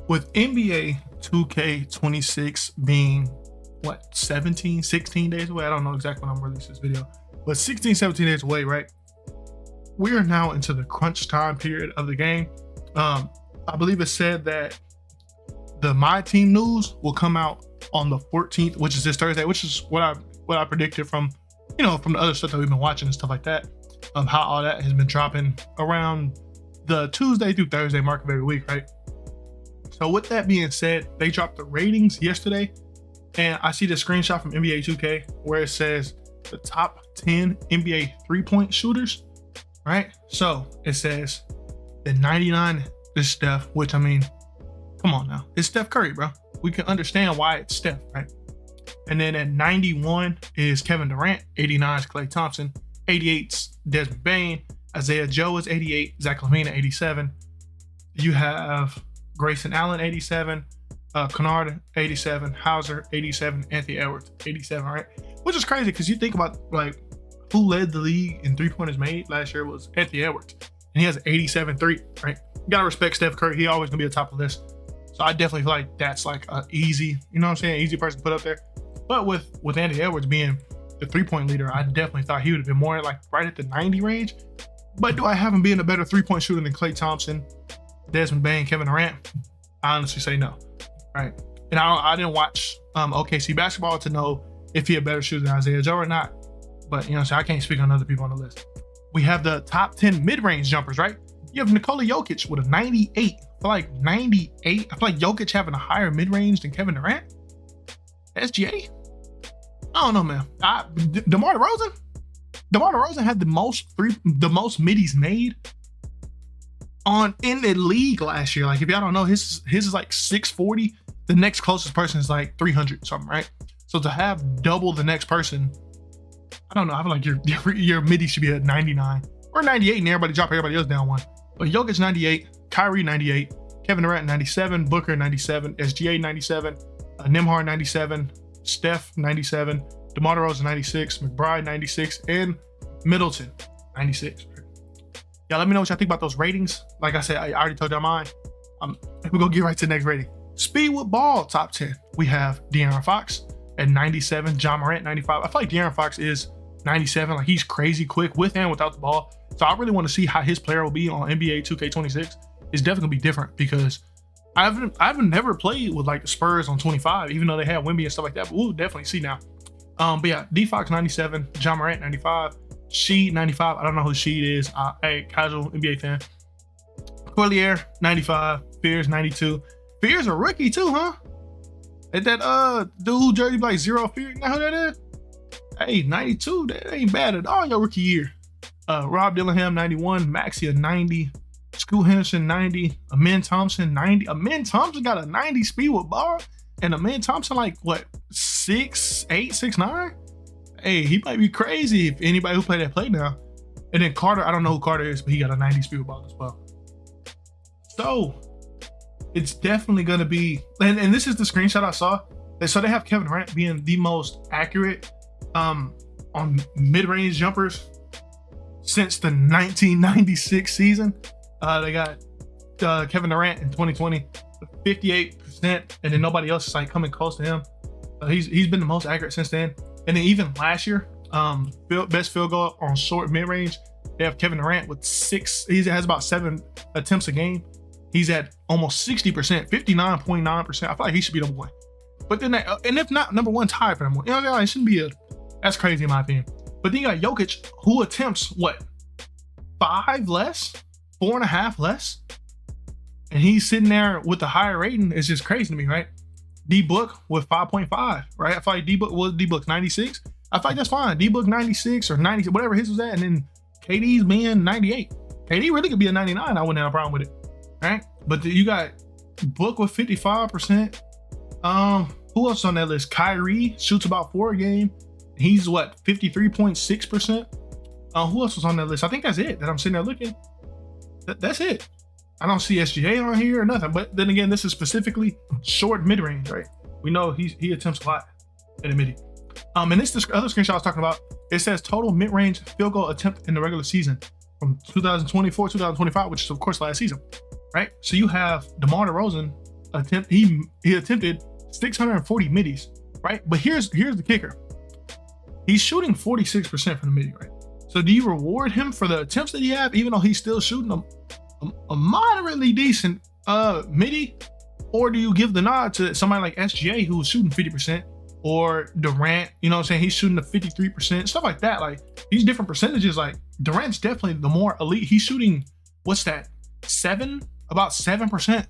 with NBA 2K26 being what, 16 days away? I don't know exactly when I'm releasing this video, but 17 days away, right? We are now into the crunch time period of the game. I believe it said that the My Team news will come out on the 14th, which is this Thursday, which is what I predicted from, from the other stuff that we've been watching and stuff like that, how all that has been dropping around the Tuesday through Thursday mark of every week, right? So with that being said, they dropped the ratings yesterday, and I see the screenshot from NBA 2K where it says the top 10 NBA three-point shooters, right? So it says the 99 is Steph, which, I mean, come on now, it's Steph Curry, bro. We can understand why it's Steph, right? And then at 91 is Kevin Durant, 89 is Klay Thompson, 88's Desmond Bane, Isaiah Joe is 88, Zach LaVine at 87. You have Grayson Allen 87, Kennard 87, Hauser 87, Anthony Edwards 87, right? Which is crazy because you think about like who led the league in three-pointers made last year was Anthony Edwards, and he has 87 3, right? You gotta respect Steph Curry. He always gonna be at the top of the list. So I definitely feel like that's like a easy, easy person to put up there. But with Anthony Edwards being the three-point leader, I definitely thought he would have been more like right at the 90 range. But do I have him being a better three-point shooter than Klay Thompson, Desmond Bane, Kevin Durant? I honestly say no, right? And I didn't watch OKC basketball to know if he a better shooter than Isaiah Joe or not. But so I can't speak on other people on the list. We have the top 10 mid-range jumpers, right? You have Nikola Jokic with a 98. I feel like 98. I feel like Jokic having a higher mid-range than Kevin Durant. SGA? I don't know, man. DeMar DeRozan had the most middies made in the league last year. Like, if y'all don't know, his is like 640. The next closest person is like 300 something, right? So to have double the next person, I don't know. I feel like your midi should be at 99 or 98, and everybody drop everybody else down one. But Jokic 98, Kyrie 98, Kevin Durant 97, Booker 97, SGA 97, Nembhard 97, Steph 97, DeMar DeRozan 96, McBride 96, and Middleton 96. Yeah, let me know what y'all think about those ratings. Like I said, I already told y'all mine. We're gonna get right to the next rating. Speed with ball, top 10. We have De'Aaron Fox at 97, John Morant 95. I feel like De'Aaron Fox is 97. Like, he's crazy quick with and without the ball. So I really want to see how his player will be on NBA 2K26. It's definitely gonna be different because I've never played with like the Spurs on 25, even though they had Wemby and stuff like that. But we'll definitely see now. But yeah, D Fox 97, John Morant 95, Sheed 95. I don't know who Sheed is. Hey, casual NBA fan. Collier 95, Fears 92. Fears a rookie too, huh? Is that dude jersey like Zero Fear? You know who that is? Hey, 92. That ain't bad at all your rookie year. Rob Dillingham 91, Maxia 90, Scoot Henderson 90, Amin Thompson 90. Amin Thompson got a 90 speed with bar, and Amin Thompson like what, 6'8", 6'9"? Hey, he might be crazy if anybody who played that play now. And then Carter, I don't know who Carter is, but he got a 90 speed with ball as well. So it's definitely gonna be, and this is the screenshot I saw. So they have Kevin Durant being the most accurate on mid-range jumpers since the 1996 season. They got Kevin Durant in 2020, 58%, and then nobody else is like coming close to him. He's been the most accurate since then. And then even last year, best field goal on short mid-range, they have Kevin Durant with 6. He has about 7 attempts a game. He's at almost 60%, 59.9%. I feel like he should be number one. But then, and if not number one, tied for number one. It shouldn't be that's crazy in my opinion. But then you got Jokic, who attempts what, 5 less, 4.5 less, and he's sitting there with the higher rating. It's just crazy to me, right? D Book with 5.5, right? I feel like D Book's 96. I feel like that's fine. D Book 96 or 90, whatever his was at, and then KD's being 98. KD really could be a 99. I wouldn't have a problem with it, right? But you got Book with 55%. Who else on that list? Kyrie shoots about 4 a game. He's what, 53.6%. Who else was on that list? I think that's it that I'm sitting there looking. That's it. I don't see SGA on here or nothing. But then again, this is specifically short mid-range, right? We know he attempts a lot in the midi. And this other screenshot I was talking about, it says total mid-range field goal attempt in the regular season from 2024, 2025, which is of course last season, right? So you have DeMar DeRozan he attempted 640 middies, right? But here's the kicker. He's shooting 46% from the midi, right? So do you reward him for the attempts that he have, even though he's still shooting a moderately decent midi? Or do you give the nod to somebody like SGA who's shooting 50%, or Durant, you know what I'm saying? He's shooting the 53%, stuff like that. Like these different percentages, like Durant's definitely the more elite. He's shooting, what's that? About 7%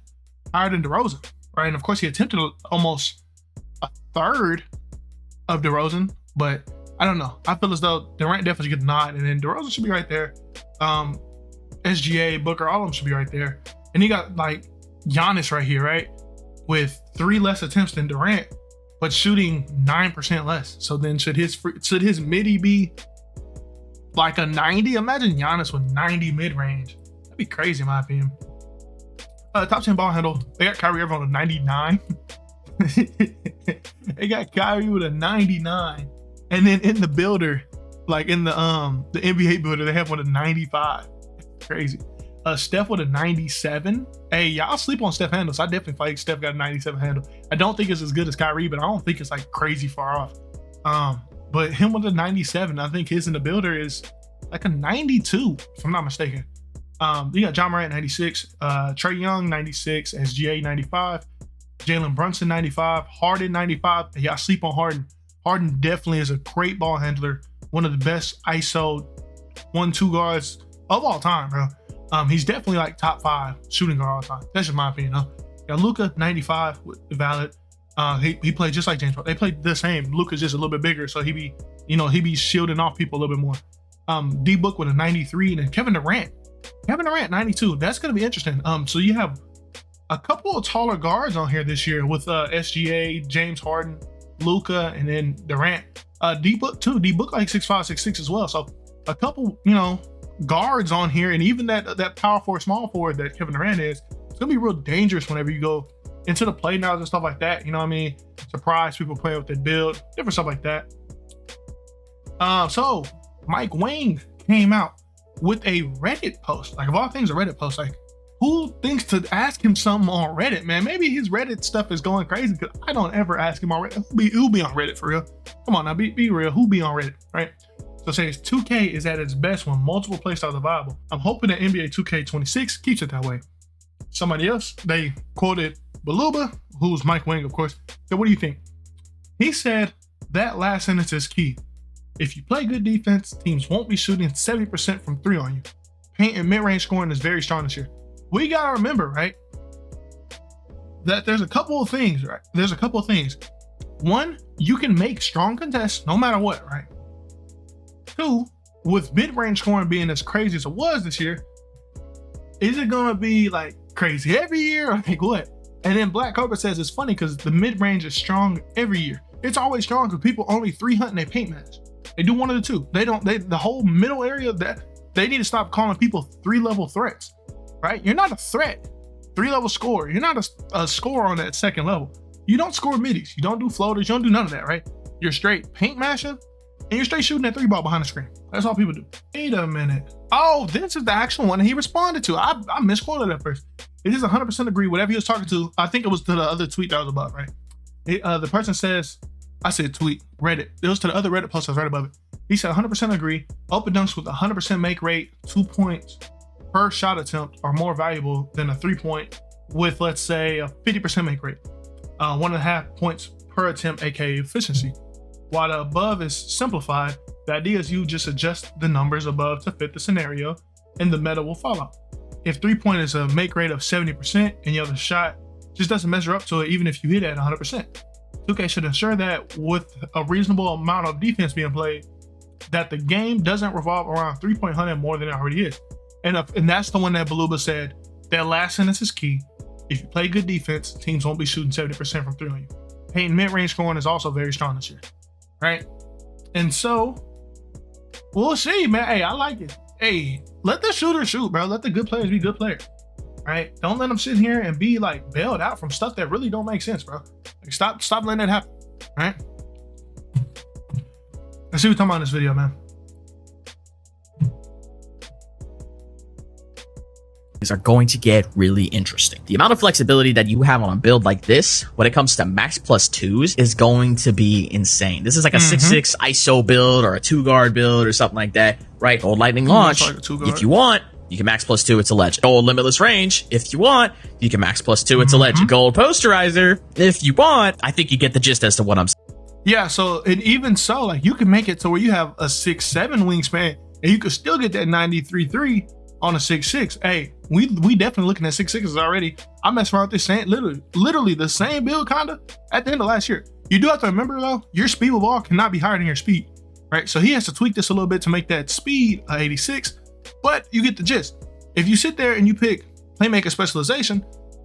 higher than DeRozan, right? And of course he attempted almost a third of DeRozan, but I don't know. I feel as though Durant definitely should get the nod, and then DeRozan should be right there. SGA, Booker, all of them should be right there. And you got like Giannis right here, right? With 3 less attempts than Durant, but shooting 9% less. So then should his midi be like a 90? Imagine Giannis with 90 mid-range. That'd be crazy in my opinion. Top 10 ball handle. They got Kyrie Irving on a 99. They got Kyrie with a 99. And then in the builder, like in the NBA builder, they have one of 95. Crazy. Steph with a 97. Hey, y'all sleep on Steph handles. I definitely feel like Steph got a 97 handle. I don't think it's as good as Kyrie, but I don't think it's like crazy far off. But him with a 97, I think his in the builder is like a 92, if I'm not mistaken. You got John Morant 96, Trae Young 96, SGA 95, Jalen Brunson 95, Harden 95. Y'all sleep on Harden. Harden definitely is a great ball handler, one of the best ISO 1-2 guards of all time, bro. He's definitely like top 5 shooting guard all the time. That's just my opinion. Huh? Got Luka 95 with valid. He played just like James. They played the same. Luka's just a little bit bigger, so he be shielding off people a little bit more. D Book with a 93, and then Kevin Durant 92. That's gonna be interesting. So you have a couple of taller guards on here this year with SGA, James Harden, Luka, and then Durant. D Book too. D Book like 6'5", 6'6" as well. So a couple, guards on here, and even that power forward, small forward that Kevin Durant is, it's gonna be real dangerous whenever you go into the play nows and stuff like that. You know what I mean? Surprise people playing with their build, different stuff like that. So Mike Wang came out with a Reddit post. Like of all things, a Reddit post. Like who thinks to ask him something on Reddit, man? Maybe his Reddit stuff is going crazy because I don't ever ask him on Reddit. Who be on Reddit for real? Come on now, be real. Who be on Reddit, right? So it says 2K is at its best when multiple playstyles are viable. I'm hoping that NBA 2K26 keeps it that way. Somebody else, they quoted Baluba, who's Mike Wang, of course. So what do you think? He said that last sentence is key. If you play good defense, teams won't be shooting 70% from 3 on you. Paint and mid-range scoring is very strong this year. We gotta remember, right, that there's a couple of things, right? There's a couple of things. One, you can make strong contests no matter what, right? 2, with mid-range scoring being as crazy as it was this year, is it gonna be like crazy every year? I think what? And then Black Cobra says it's funny because the mid-range is strong every year. It's always strong because people only 3 hunting their paint match. They do one of the two. The whole middle area, that they need to stop calling people 3-level threats, right? You're not a threat. 3-level scorer. You're not a scorer on that second level. You don't score middies. You don't do floaters. You don't do none of that, right? You're straight paint mashing, and you're straight shooting that 3-ball behind the screen. That's all people do. Wait a minute. Oh, this is the actual one he responded to. I misquoted that first. It is 100% agree. Whatever he was talking to, I think it was to the other tweet that was above, right? The person says, I said tweet, Reddit. It was to the other Reddit post that was right above it. He said 100% agree. Open dunks with 100% make rate, 2 points per shot attempt are more valuable than a 3-point with, let's say, a 50% make rate. 1.5 points per attempt, aka efficiency. While the above is simplified, the idea is you just adjust the numbers above to fit the scenario and the meta will follow. If 3-point is a make rate of 70% and your other shot just doesn't measure up to it even if you hit it at 100%. 2K should ensure that with a reasonable amount of defense being played, that the game doesn't revolve around 3-point hunting more than it already is. And that's the one that Baluba said, that last sentence is key. If you play good defense, teams won't be shooting 70% from 3 on you. Paint and mid-range scoring is also very strong this year, right? And so, we'll see, man. Hey, I like it. Hey, let the shooters shoot, bro. Let the good players be good players, right? Don't let them sit here and be like bailed out from stuff that really don't make sense, bro. Like, stop letting that happen, right? Let's see what we're talking about in this video, man. are going to get really interesting. The amount of flexibility that you have on a build like this when it comes to max plus twos is going to be insane. This is like a 6-6 ISO build or a 2-guard build or something like that, right? Gold lightning launch. Like if you want, you can max plus 2, it's a legend. Gold limitless range. If you want, you can max plus 2, it's a legend. Gold posterizer. If you want, I think you get the gist as to what I'm saying. Yeah, so, and even so, like, you can make it to where you have a 6'7" wingspan and you could still get that 93.3 on a 6'6". Hey, we definitely looking at 6'6s already. I messed around with this same, literally the same build kinda at the end of last year. You do have to remember though, your speed with ball cannot be higher than your speed, right? So he has to tweak this a little bit to make that speed 86, but you get the gist. If you sit there and you pick playmaker specialization,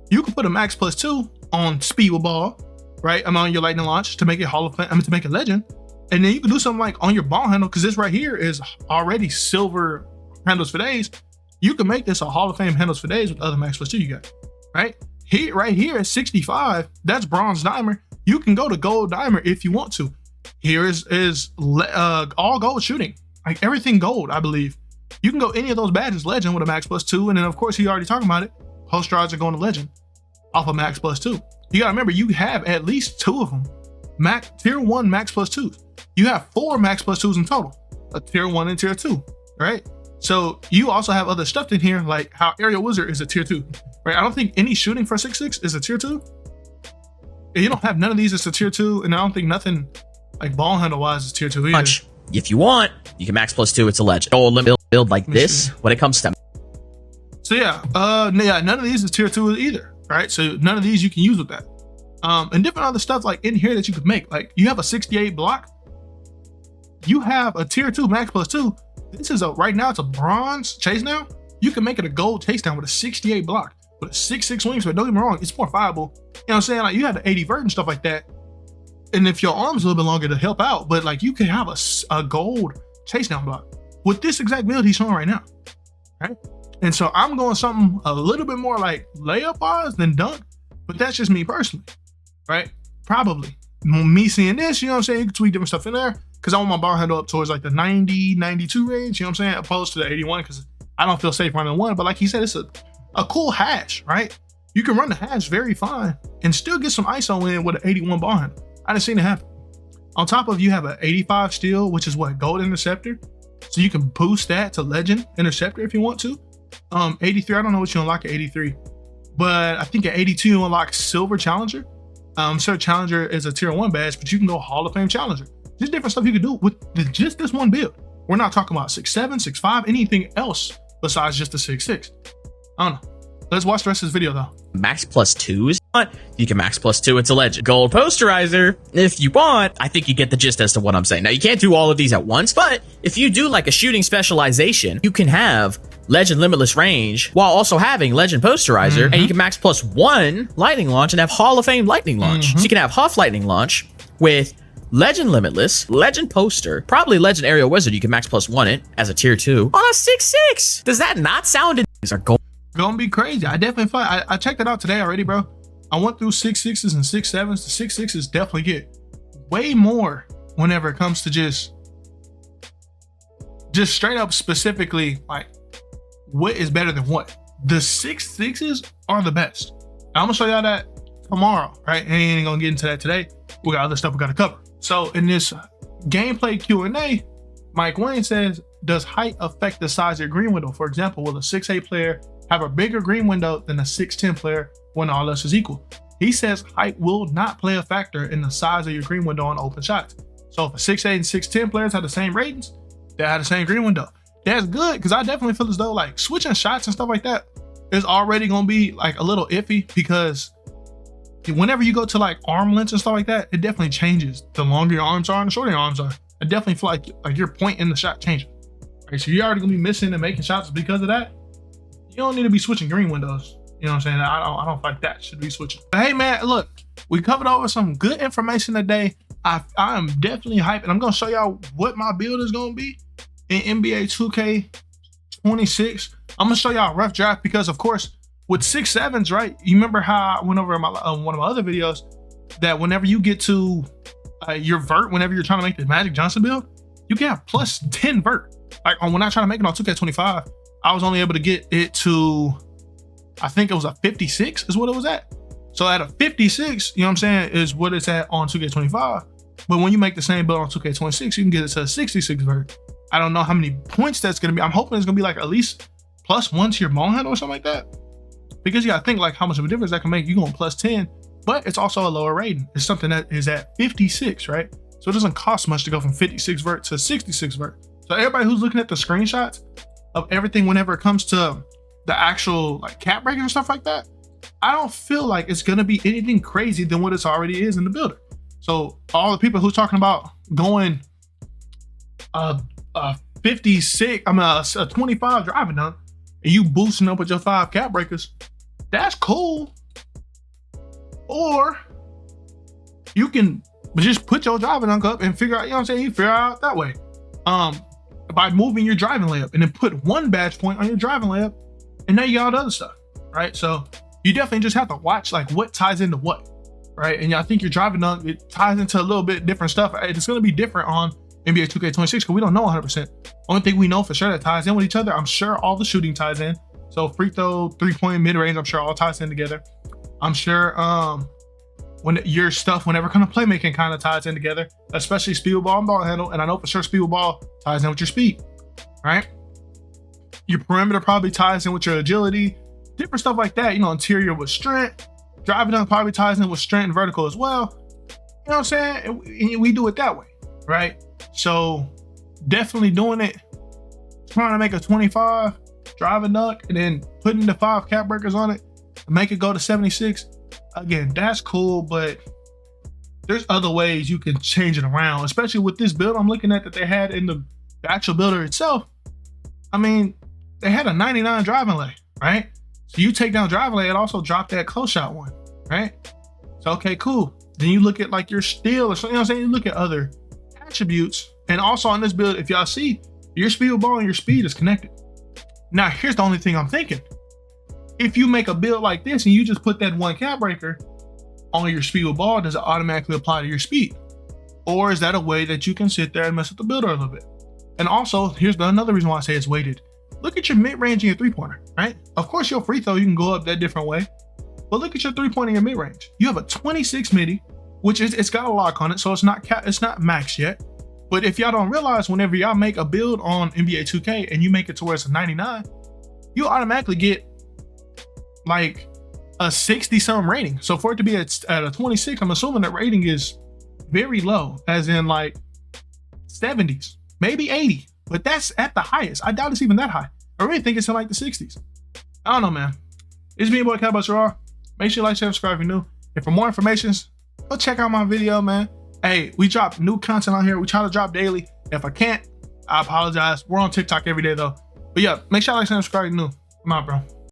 you can put a max plus 2 on speed with ball, right? On your lightning launch to make it Hall of Fame, to make it legend. And then you can do something like on your ball handle, because this right here is already silver handles for days. You can make this a Hall of Fame handles for days with the other max plus 2 you got, right? Right here at 65, that's bronze dimer. You can go to gold dimer if you want to. Here is all gold shooting, like everything gold, I believe. You can go any of those badges legend with a max plus 2, and then of course he already talking about it. Posterizer going to legend off of max plus 2. You gotta remember, you have at least 2 of them. Tier 1 max plus 2s. You have 4 max plus 2s in total. A tier 1 and tier 2, right? So you also have other stuff in here, like how Aerial Wizard is a tier 2, right? I don't think any shooting for 6'6 is a tier 2. You don't have none of these as a tier 2, and I don't think nothing like ball handle wise is tier 2 either. If you want, you can max plus 2, it's a legend. Gold build like this when it comes to. So yeah, none of these is tier 2 either, right? So none of these you can use with that. And different other stuff like in here that you could make, like you have a 68 block, you have a tier 2 max plus 2. This is right now it's a bronze chase down. You can make it a gold chase down with a 68 block with a 6'6 wingspan. But don't get me wrong, it's more viable. You know what I'm saying? Like you have the 80 vert and stuff like that. And if your arm's a little bit longer to help out, but like you can have a gold chase down block with this exact build he's showing right now, right? And so I'm going something a little bit more like layup wise than dunk, but that's just me personally, right? Probably me seeing this, you know what I'm saying? You can tweak different stuff in there because I want my ball handle up towards like the 90, 92 range, you know what I'm saying? Opposed to the 81, because I don't feel safe running 1. But like he said, it's a cool hash, right? You can run the hash very fine and still get some ISO in with an 81 ball handle. I didn't seen it happen. On top of you have an 85 steel, which is what, gold interceptor. So you can boost that to legend interceptor if you want to. 83, I don't know what you unlock at 83, but I think at 82 you unlock silver challenger. Sir Challenger is a tier 1 badge, but you can go Hall of Fame challenger. Just different stuff you can do with just this one build. We're not talking about 6'7", 6'5", anything else besides just the 6'6". I don't know. Let's watch the rest of this video though. Max plus 2s. You can max plus 2, it's a legend. Gold posterizer. If you want, I think you get the gist as to what I'm saying. Now you can't do all of these at once, but if you do like a shooting specialization, you can have legend limitless range while also having legend posterizer, and you can max plus 1 lightning launch and have Hall of Fame lightning launch. So you can have Huff lightning launch with legend limitless, legend poster, probably legend aerial wizard. You can max plus 1 it as a tier 2 on a 6'6". Does that not sound? These are gonna be crazy. I definitely find I checked it out today already, bro. I went through 6'6s and 6'7s. The 6'6s definitely get way more whenever it comes to just straight up specifically like what is better than what. The 6'6s are the best. I'm gonna show y'all that tomorrow, right? And ain't gonna get into that today. We got other stuff we gotta cover. So in this gameplay Q&A, Mike Wayne says, does height affect the size of your green window? For example, will a 6'8 player have a bigger green window than a 6'10 player when all else is equal? He says height will not play a factor in the size of your green window on open shots. So if a 6'8 and 6'10 players have the same ratings, they have the same green window. That's good, because I definitely feel as though like switching shots and stuff like that is already gonna be like a little iffy, because whenever you go to like arm lengths and stuff like that, it definitely changes. The longer your arms are and the shorter your arms are. I definitely feel like your point in the shot changes. Right, so you're already gonna be missing and making shots because of that. You don't need to be switching green windows. You know what I'm saying? I don't think that should be switching. But hey man, look, we covered over some good information today. I am definitely hyped, and I'm gonna show y'all what my build is gonna be in NBA 2K26. I'm gonna show y'all a rough draft, because of course with 6'7s, right? You remember how I went over in my one of my other videos that whenever you get to your vert, whenever you're trying to make the Magic Johnson build, you can have plus 10 vert. Like when I try to make it on 2K25, I was only able to get it to I think it was a 56 is what it was at. So at a 56, you know what I'm saying, is what it's at on 2K25. But when you make the same build on 2K26, you can get it to a 66 vert. I don't know how many points that's going to be. I'm hoping it's going to be like at least +1 to your ball handle or something like that. Because you got to think like how much of a difference that can make. You going +10, but it's also a lower rating. It's something that is at 56, right? So it doesn't cost much to go from 56 vert to 66 vert. So everybody who's looking at the screenshots of everything whenever it comes to the actual like cap breaking and stuff like that, I don't feel like it's going to be anything crazy than what it already is in the builder. So all the people who's talking about going a 56, a 25 driving dunk, and you boosting up with your 5 cap breakers, that's cool. Or you can just put your driving dunk up and figure out, you know what I'm saying? You figure out that way. By moving your driving layup and then put 1 badge point on your driving layup, and now you got all the other stuff, right? So you definitely just have to watch like what ties into what, right? And I think your driving dunk, it ties into a little bit different stuff. It's going to be different on NBA 2K26 because we don't know 100%. Only thing we know for sure that ties in with each other, I'm sure all the shooting ties in. So free throw, 3-point, mid-range, I'm sure all ties in together. I'm sure when your stuff, whenever kind of playmaking kind of ties in together, especially speed with ball and ball handle. And I know for sure speed with ball ties in with your speed, right? Your perimeter probably ties in with your agility, different stuff like that. You know, interior with strength, driving dunk probably ties in with strength and vertical as well. You know what I'm saying? And we do it that way, right? So definitely doing it, trying to make a 25 driving dunk and then putting the 5 cap breakers on it, make it go to 76. Again, that's cool, but there's other ways you can change it around, especially with this build I'm looking at that they had in the actual builder itself. I mean, they had a 99 driving lay, right? So you take down driving lay, it also dropped that close shot one, right? So, okay, cool. Then you look at like your steal or something, you know what I'm saying? You look at other attributes. And also on this build, if y'all see, your speed with ball and your speed is connected. Now, here's the only thing I'm thinking. If you make a build like this and you just put that 1 cap breaker on your speed with ball, does it automatically apply to your speed? Or is that a way that you can sit there and mess with the builder a little bit? And also, here's another reason why I say it's weighted. Look at your mid-range and your 3-pointer, right? Of course, your free throw, you can go up that different way. But look at your 3-pointer and your mid-range. You have a 26 midi, which is, it's got a lock on it, so it's not max yet. But if y'all don't realize, whenever y'all make a build on NBA 2K and you make it to where it's a 99, you automatically get like a 60 some rating. So for it to be at a 26, I'm assuming that rating is very low, as in like 70s, maybe 80, but that's at the highest. I doubt it's even that high. I really think it's in like the 60s. I don't know, man. It's me, your boy, Cowboy Sherrar. Make sure you like, share, subscribe if you're new. And for more information, go check out my video, man. Hey, we drop new content on here. We try to drop daily. If I can't, I apologize. We're on TikTok every day though. But yeah, make sure you like, share, subscribe if you're new. I'm out, bro.